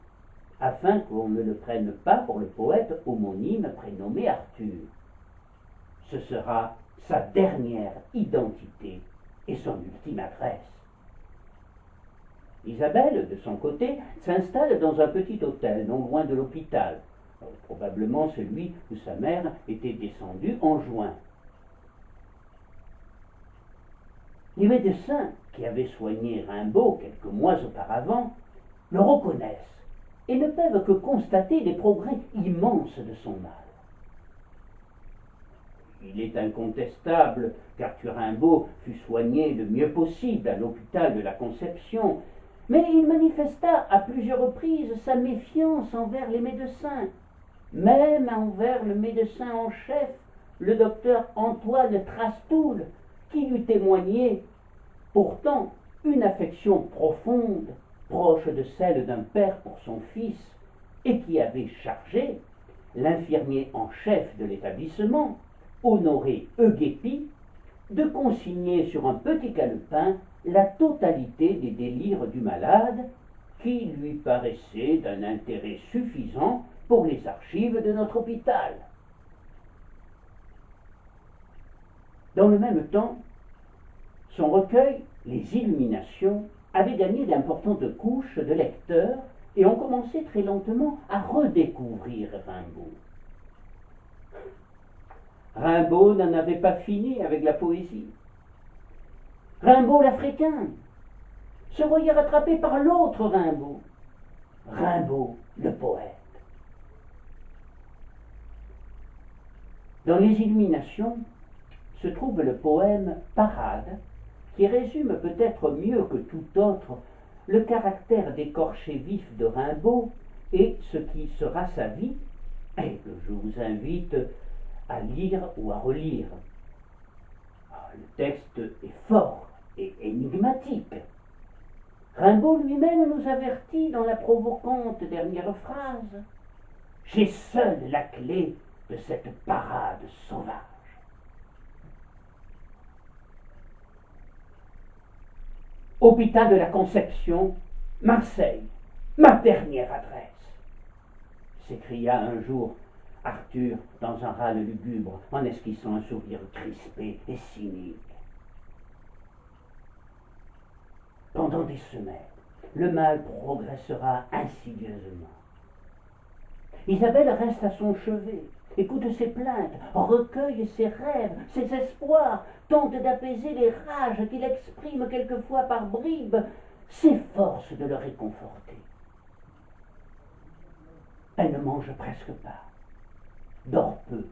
afin qu'on ne le prenne pas pour le poète homonyme prénommé Arthur. Ce sera sa dernière identité et son ultime adresse. Isabelle, de son côté, s'installe dans un petit hôtel non loin de l'hôpital, probablement celui où sa mère était descendue en juin. Les médecins qui avaient soigné Rimbaud quelques mois auparavant le reconnaissent et ne peuvent que constater les progrès immenses de son mal. Il est incontestable qu'Arthur Rimbaud fut soigné le mieux possible à l'hôpital de la Conception, mais il manifesta à plusieurs reprises sa méfiance envers les médecins, même envers le médecin en chef, le docteur Antoine Trastoul, qui lui témoignait pourtant une affection profonde, proche de celle d'un père pour son fils, et qui avait chargé l'infirmier en chef de l'établissement, Honoré Euguépi, de consigner sur un petit calepin la totalité des délires du malade, qui lui paraissait d'un intérêt suffisant pour les archives de notre hôpital. Dans le même temps, son recueil, Les Illuminations, avait gagné d'importantes couches de lecteurs et ont commencé très lentement à redécouvrir Rimbaud. Rimbaud n'en avait pas fini avec la poésie. Rimbaud l'Africain se voyait rattrapé par l'autre Rimbaud, Rimbaud le poète. Dans Les Illuminations se trouve le poème Parade, qui résume peut-être mieux que tout autre le caractère d'écorché vif de Rimbaud et ce qui sera sa vie, et que je vous invite à lire ou à relire. Le texte est fort et énigmatique. Rimbaud lui-même nous avertit dans la provocante dernière phrase « J'ai seul la clé de cette parade sauvage ». Hôpital de la Conception, Marseille, ma dernière adresse, s'écria un jour Arthur dans un râle lugubre en esquissant un sourire crispé et cynique. Pendant des semaines, le mal progressera insidieusement. Isabelle reste à son chevet, écoute ses plaintes, recueille ses rêves, ses espoirs, tente d'apaiser les rages qu'il exprime quelquefois par bribes, s'efforce de le réconforter. Elle ne mange presque pas, dort peu.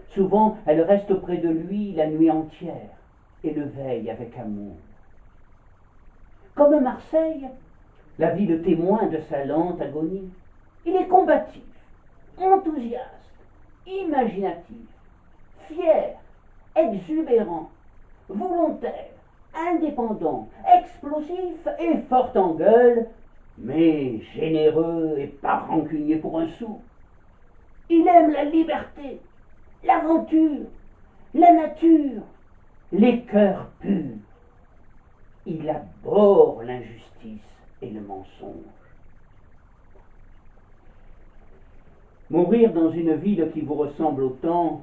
Souvent, elle reste auprès de lui la nuit entière et le veille avec amour. Comme Marseille, la ville témoin de sa lente agonie, il est combatif, enthousiaste, imaginatif, fier, exubérant, volontaire, indépendant, explosif et fort en gueule, mais généreux et pas rancunier pour un sou. Il aime la liberté, l'aventure, la nature, les cœurs purs. Il abhorre l'injustice et le mensonge. Mourir dans une ville qui vous ressemble autant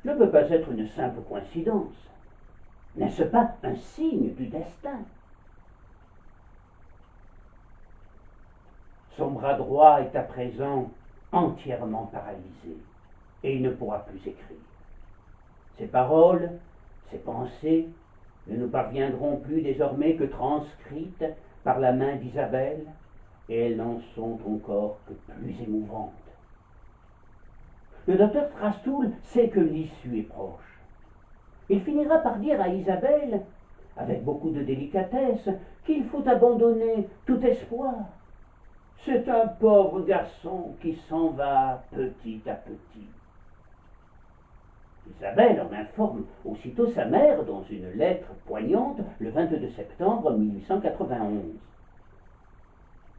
ne peut pas être une simple coïncidence. N'est-ce pas un signe du destin? Son bras droit est à présent entièrement paralysé et il ne pourra plus écrire. Ses paroles, ses pensées ne nous parviendront plus désormais que transcrites par la main d'Isabelle, et elles n'en sont encore que plus émouvantes. Le docteur Trastoul sait que l'issue est proche. Il finira par dire à Isabelle, avec beaucoup de délicatesse, qu'il faut abandonner tout espoir. C'est un pauvre garçon qui s'en va petit à petit. Isabelle en informe aussitôt sa mère dans une lettre poignante le 22 septembre 1891.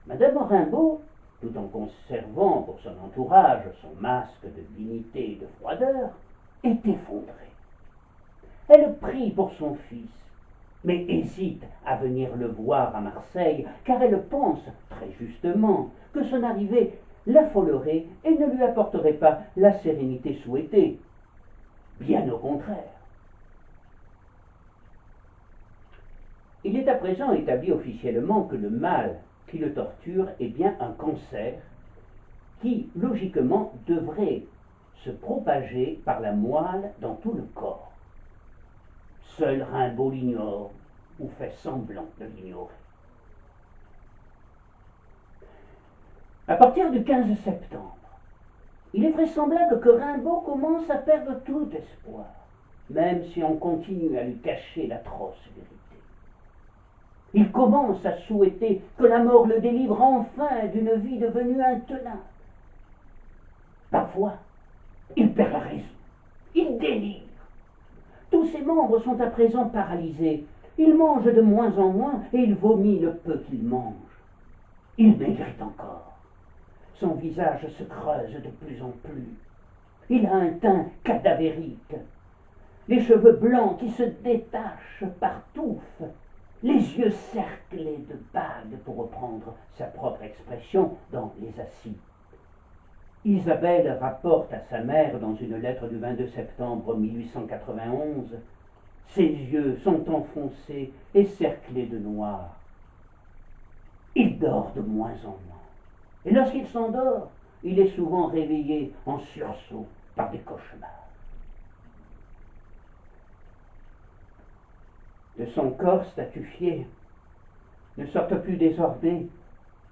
Madame Rimbaud, tout en conservant pour son entourage son masque de dignité et de froideur, est effondrée. Elle prie pour son fils, mais hésite à venir le voir à Marseille, car elle pense, très justement, que son arrivée l'affolerait et ne lui apporterait pas la sérénité souhaitée. Bien au contraire. Il est à présent établi officiellement que le mal qui le torture est bien un cancer qui, logiquement, devrait se propager par la moelle dans tout le corps. Seul Rimbaud l'ignore ou fait semblant de l'ignorer. À partir du 15 septembre, il est vraisemblable que Rimbaud commence à perdre tout espoir, même si on continue à lui cacher l'atroce vérité. Il commence à souhaiter que la mort le délivre enfin d'une vie devenue intenable. Parfois, il perd la raison, il délire. Tous ses membres sont à présent paralysés. Il mange de moins en moins et il vomit le peu qu'il mange. Il maigrit encore. Son visage se creuse de plus en plus. Il a un teint cadavérique, les cheveux blancs qui se détachent par touffes, les yeux cerclés de bagues, pour reprendre sa propre expression, dans les acides. Isabelle rapporte à sa mère dans une lettre du 22 septembre 1891 « Ses yeux sont enfoncés et cerclés de noir. Il dort de moins en moins. Et lorsqu'il s'endort, il est souvent réveillé en sursaut par des cauchemars. » De son corps statufié ne sortent plus désormais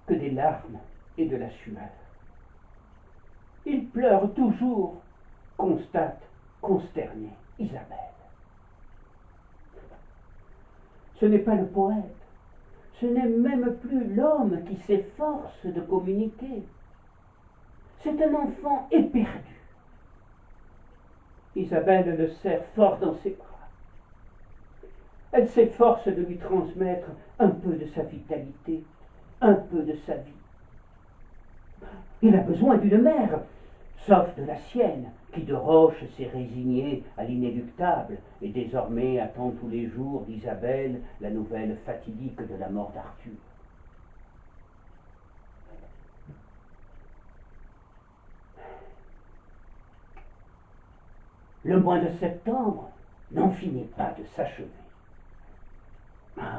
que des larmes et de la sueur. Il pleure toujours, constate, consterné, Isabelle. Ce n'est pas le poète, ce n'est même plus l'homme qui s'efforce de communiquer. C'est un enfant éperdu. Isabelle le serre fort dans ses bras. Elle s'efforce de lui transmettre un peu de sa vitalité, un peu de sa vie. Il a besoin d'une mère, sauf de la sienne, qui de roche s'est résignée à l'inéluctable et désormais attend tous les jours d'Isabelle la nouvelle fatidique de la mort d'Arthur. Le mois de septembre n'en finit pas de s'achever.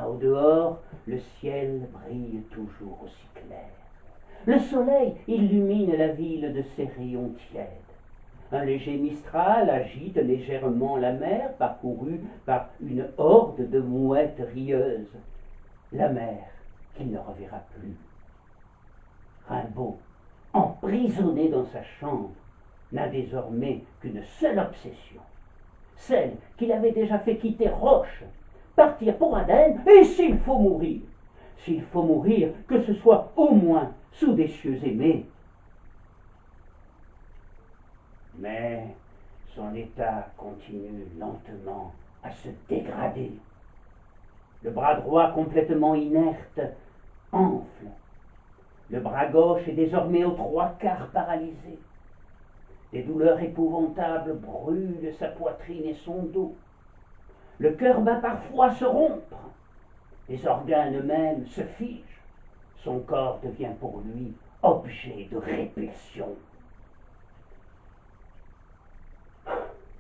Au dehors, le ciel brille toujours aussi clair. Le soleil illumine la ville de ses rayons tièdes. Un léger mistral agite légèrement la mer parcourue par une horde de mouettes rieuses. La mer qu'il ne reverra plus. Rimbaud, emprisonné dans sa chambre, n'a désormais qu'une seule obsession, celle qu'il avait déjà fait quitter Roche, partir pour Aden, et s'il faut mourir, que ce soit au moins sous des cieux aimés. Mais son état continue lentement à se dégrader. Le bras droit complètement inerte enfle. Le bras gauche est désormais aux 3/4 paralysé. Des douleurs épouvantables brûlent sa poitrine et son dos. Le cœur bat parfois se rompre. Les organes eux-mêmes se figent. Son corps devient pour lui objet de répulsion.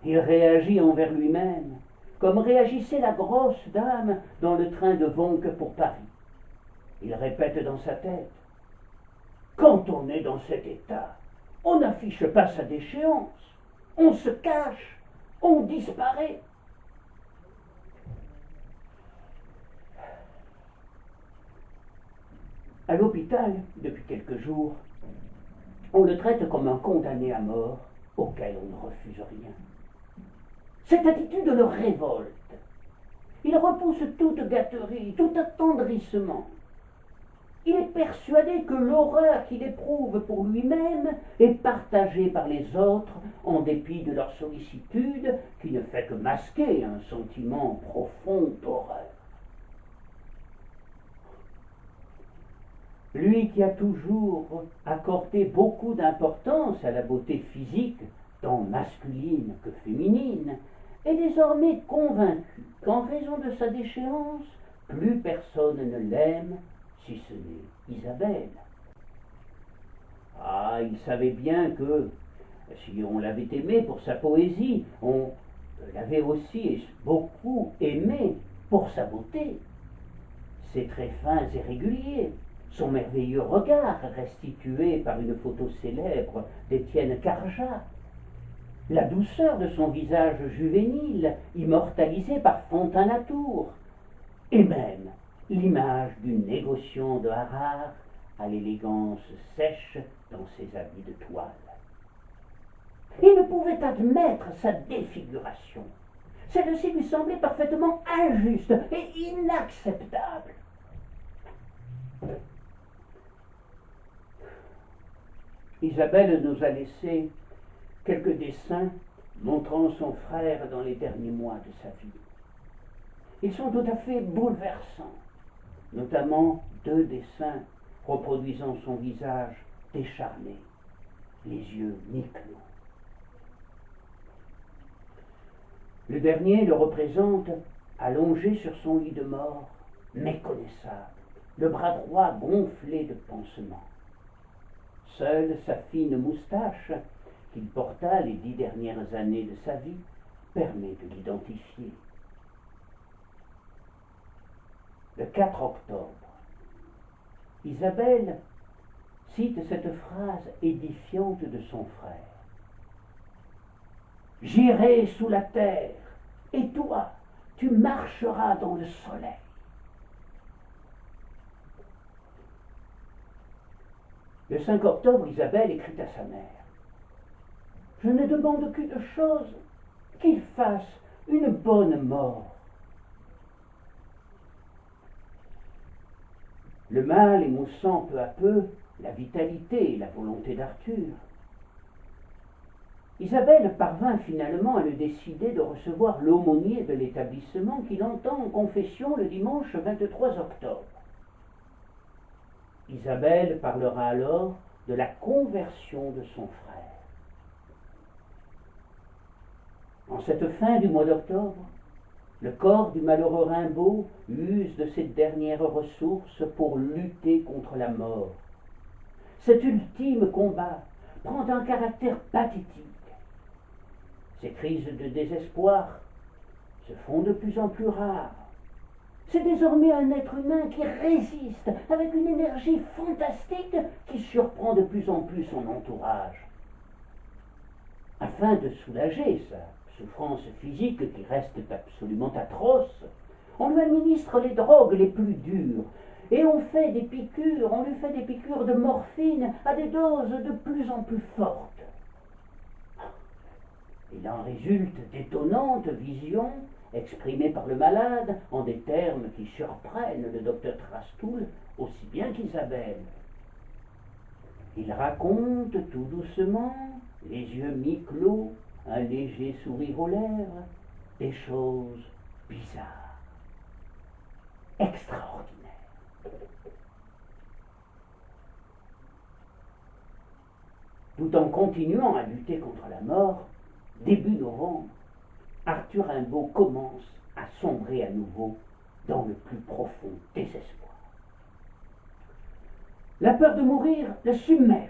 Il réagit envers lui-même, comme réagissait la grosse dame dans le train de Vonque pour Paris. Il répète dans sa tête: quand on est dans cet état, on n'affiche pas sa déchéance, on se cache, on disparaît. À l'hôpital, depuis quelques jours, on le traite comme un condamné à mort auquel on ne refuse rien. Cette attitude le révolte. Il repousse toute gâterie, tout attendrissement. Il est persuadé que l'horreur qu'il éprouve pour lui-même est partagée par les autres en dépit de leur sollicitude qui ne fait que masquer un sentiment profond d'horreur. Lui qui a toujours accordé beaucoup d'importance à la beauté physique, tant masculine que féminine, est désormais convaincu qu'en raison de sa déchéance, plus personne ne l'aime, si ce n'est Isabelle. Ah, il savait bien que, si on l'avait aimé pour sa poésie, on l'avait aussi beaucoup aimé pour sa beauté. Ses traits fins et réguliers, son merveilleux regard restitué par une photo célèbre d'Étienne Carjat, la douceur de son visage juvénile immortalisé par Fontaine-Latour, et même l'image du négociant de Harare à l'élégance sèche dans ses habits de toile. Il ne pouvait admettre sa défiguration. Celle-ci lui semblait parfaitement injuste et inacceptable. Isabelle nous a laissé quelques dessins montrant son frère dans les derniers mois de sa vie. Ils sont tout à fait bouleversants, notamment 2 dessins reproduisant son visage décharné, les yeux mi-clos. Le dernier le représente allongé sur son lit de mort, méconnaissable, le bras droit gonflé de pansements. Seule sa fine moustache, qu'il porta les 10 dernières années de sa vie, permet de l'identifier. Le 4 octobre, Isabelle cite cette phrase édifiante de son frère. « J'irai sous la terre, et toi, tu marcheras dans le soleil. » Le 5 octobre, Isabelle écrit à sa mère. « Je ne demande qu'une chose, qu'il fasse une bonne mort. » Le mal émoussant peu à peu la vitalité et la volonté d'Arthur, Isabelle parvint finalement à le décider de recevoir l'aumônier de l'établissement qu'il entend en confession le dimanche 23 octobre. Isabelle parlera alors de la conversion de son frère. En cette fin du mois d'octobre, le corps du malheureux Rimbaud use de ses dernières ressources pour lutter contre la mort. Cet ultime combat prend un caractère pathétique. Ces crises de désespoir se font de plus en plus rares. C'est désormais un être humain qui résiste avec une énergie fantastique qui surprend de plus en plus son entourage. Afin de soulager sa souffrance physique qui reste absolument atroce, on lui administre les drogues les plus dures et on lui fait des piqûres de morphine à des doses de plus en plus fortes. Il en résulte d'étonnantes visions exprimées par le malade en des termes qui surprennent le docteur Trastoul aussi bien qu'Isabelle. Il raconte tout doucement, les yeux mi-clos, un léger sourire aux lèvres, des choses bizarres, extraordinaires. Tout en continuant à lutter contre la mort, début novembre, Arthur Rimbaud commence à sombrer à nouveau dans le plus profond désespoir. La peur de mourir le submerge.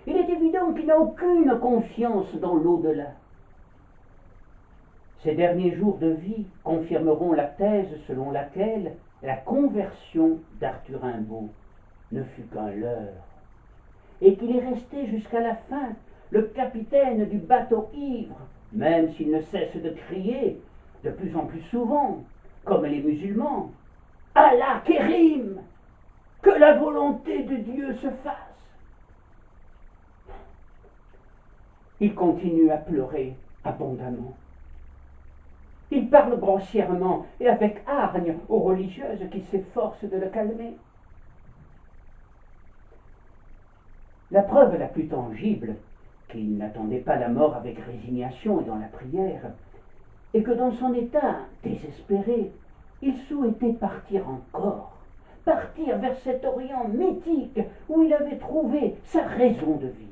Il est évident qu'il n'a aucune confiance dans l'au-delà. Ces derniers jours de vie confirmeront la thèse selon laquelle la conversion d'Arthur Rimbaud ne fut qu'un leurre, et qu'il est resté jusqu'à la fin le capitaine du bateau ivre, même s'il ne cesse de crier de plus en plus souvent, comme les musulmans, « Allah Kérim, que la volonté de Dieu se fasse !» Il continue à pleurer abondamment. Il parle grossièrement et avec hargne aux religieuses qui s'efforcent de le calmer. La preuve la plus tangible qu'il n'attendait pas la mort avec résignation et dans la prière, est que dans son état désespéré, il souhaitait partir encore, partir vers cet Orient mythique où il avait trouvé sa raison de vivre.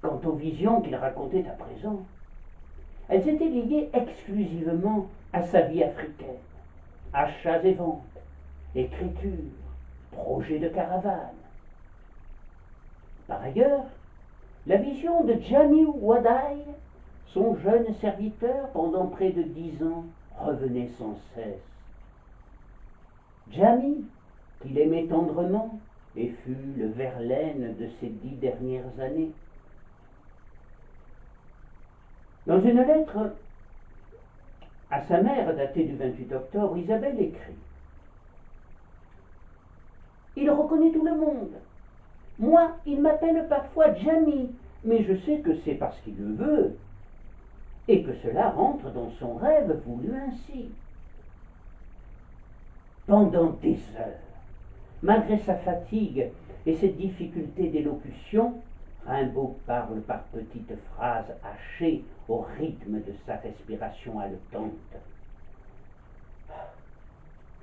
Quant aux visions qu'il racontait à présent, elles étaient liées exclusivement à sa vie africaine, achats et ventes, écriture, projets de caravane. Par ailleurs, la vision de Jami Wadai, son jeune serviteur pendant près de 10 ans, revenait sans cesse. Jami, qu'il aimait tendrement, et fut le Verlaine de ces 10 dernières années. Dans une lettre à sa mère datée du 28 octobre, Isabelle écrit « Il reconnaît tout le monde. Moi, il m'appelle parfois Jami, mais je sais que c'est parce qu'il le veut, et que cela rentre dans son rêve voulu ainsi. » Pendant des heures, malgré sa fatigue et ses difficultés d'élocution, Rimbaud parle par petites phrases hachées au rythme de sa respiration haletante.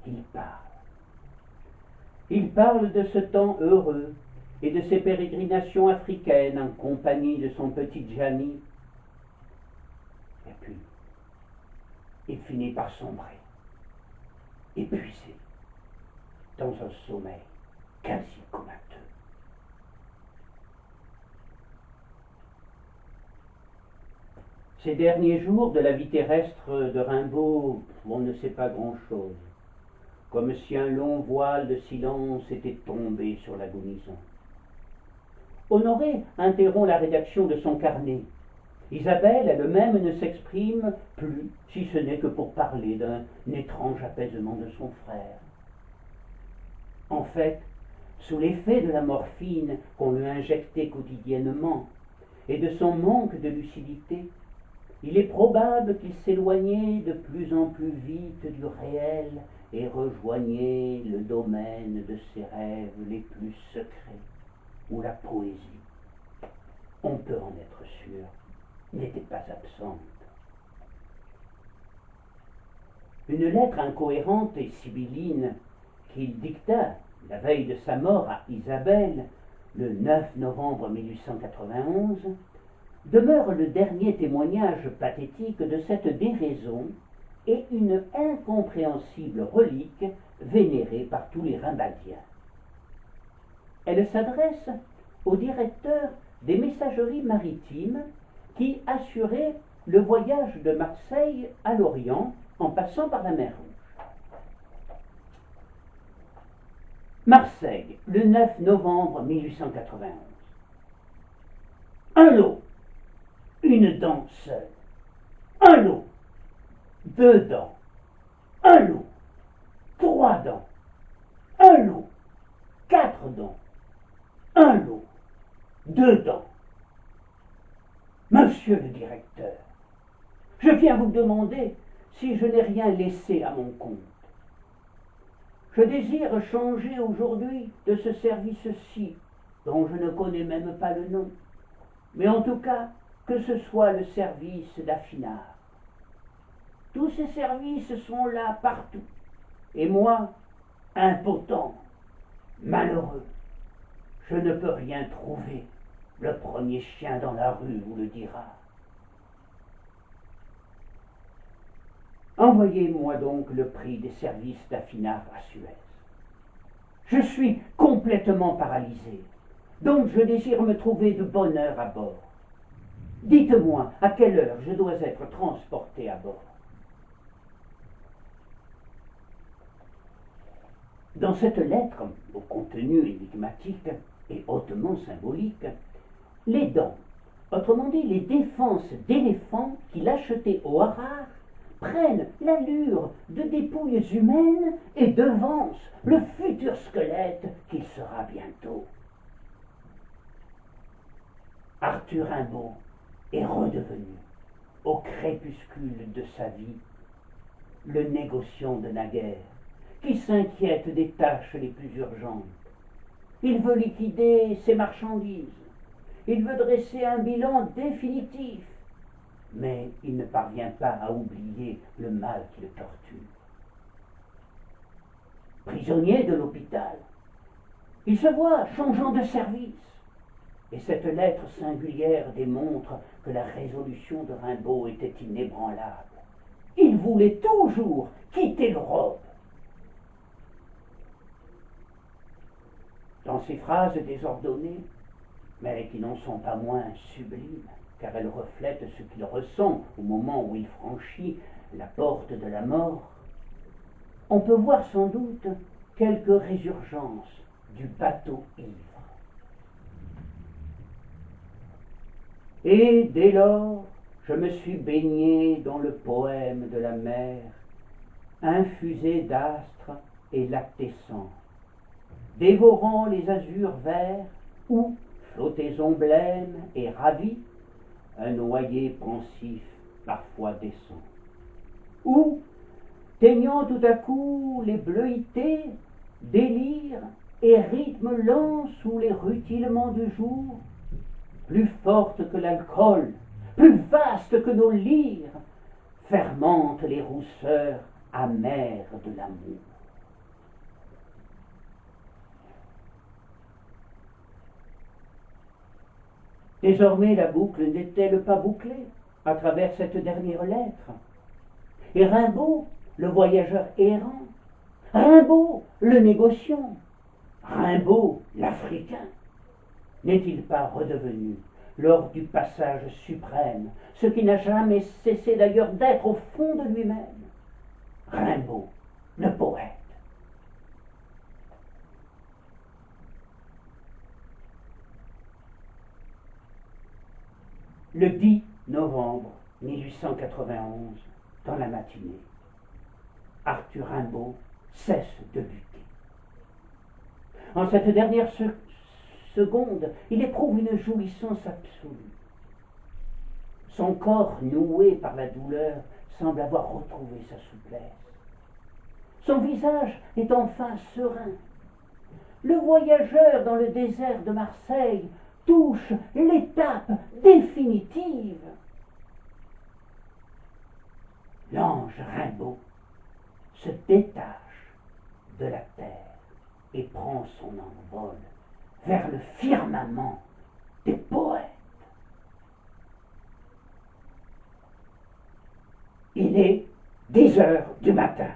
Il parle. Il parle de ce temps heureux et de ses pérégrinations africaines en compagnie de son petit Jami. Et puis, il finit par sombrer, épuisé, dans un sommeil quasi comateux. Ces derniers jours de la vie terrestre de Rimbaud, on ne sait pas grand-chose, comme si un long voile de silence était tombé sur l'agonisant. Honoré interrompt la rédaction de son carnet. Isabelle elle-même ne s'exprime plus, si ce n'est que pour parler d'un étrange apaisement de son frère. En fait, sous l'effet de la morphine qu'on lui injectait quotidiennement et de son manque de lucidité, il est probable qu'il s'éloignait de plus en plus vite du réel et rejoignait le domaine de ses rêves les plus secrets, où la poésie, on peut en être sûr, n'était pas absente. Une lettre incohérente et sibylline qu'il dicta la veille de sa mort à Isabelle, le 9 novembre 1891, demeure le dernier témoignage pathétique de cette déraison et une incompréhensible relique vénérée par tous les Rimbaldiens. Elle s'adresse au directeur des messageries maritimes qui assurait le voyage de Marseille à Lorient en passant par la mer Rouge. Marseille, le 9 novembre 1891. Un lot, une dent seule. Un lot, deux dents. Un lot, trois dents. Un lot, quatre dents. Un lot, deux dents. Monsieur le directeur, je viens vous demander si je n'ai rien laissé à mon compte. Je désire changer aujourd'hui de ce service-ci, dont je ne connais même pas le nom, mais en tout cas que ce soit le service d'affinage. Tous ces services sont là partout, et moi, impotent, malheureux, je ne peux rien trouver. Le premier chien dans la rue vous le dira. Envoyez-moi donc le prix des services d'affinage à Suez. Je suis complètement paralysé, donc je désire me trouver de bonne heure à bord. Dites-moi à quelle heure je dois être transporté à bord. Dans cette lettre, au contenu énigmatique et hautement symbolique, les dents, autrement dit les défenses d'éléphants qu'il achetait au Harare, prennent l'allure de dépouilles humaines et devancent le futur squelette qu'il sera bientôt. Arthur Rimbaud est redevenu, au crépuscule de sa vie, le négociant de naguère, qui s'inquiète des tâches les plus urgentes. Il veut liquider ses marchandises, il veut dresser un bilan définitif, mais il ne parvient pas à oublier le mal qui le torture. Prisonnier de l'hôpital, il se voit changeant de service, et cette lettre singulière démontre que la résolution de Rimbaud était inébranlable. Il voulait toujours quitter l'Europe. Dans ces phrases désordonnées, mais qui n'en sont pas moins sublimes, car elles reflètent ce qu'il ressent au moment où il franchit la porte de la mort, on peut voir sans doute quelques résurgences du bateau ivre. Et dès lors, je me suis baigné dans le poème de la mer, infusé d'astres et lactescents, dévorant les azurs verts où, flottaison blême et ravie, un noyer pensif parfois descend, où, teignant tout à coup les bleuités, délire et rythme lent sous les rutilements du jour, plus forte que l'alcool, plus vaste que nos lyres, fermente les rousseurs amères de l'amour. Désormais la boucle n'est-elle pas bouclée à travers cette dernière lettre? Et Rimbaud, le voyageur errant, Rimbaud, le négociant, Rimbaud, l'Africain, n'est-il pas redevenu, lors du passage suprême, ce qui n'a jamais cessé d'ailleurs d'être au fond de lui-même, Rimbaud, le poète? Le 10 novembre 1891, dans la matinée, Arthur Rimbaud cesse de lutter. En cette dernière seconde, il éprouve une jouissance absolue. Son corps, noué par la douleur, semble avoir retrouvé sa souplesse. Son visage est enfin serein. Le voyageur dans le désert de Marseille touche l'étape définitive. L'ange Rimbaud se détache de la terre et prend son envol vers le firmament des poètes. Il est 10 heures du matin.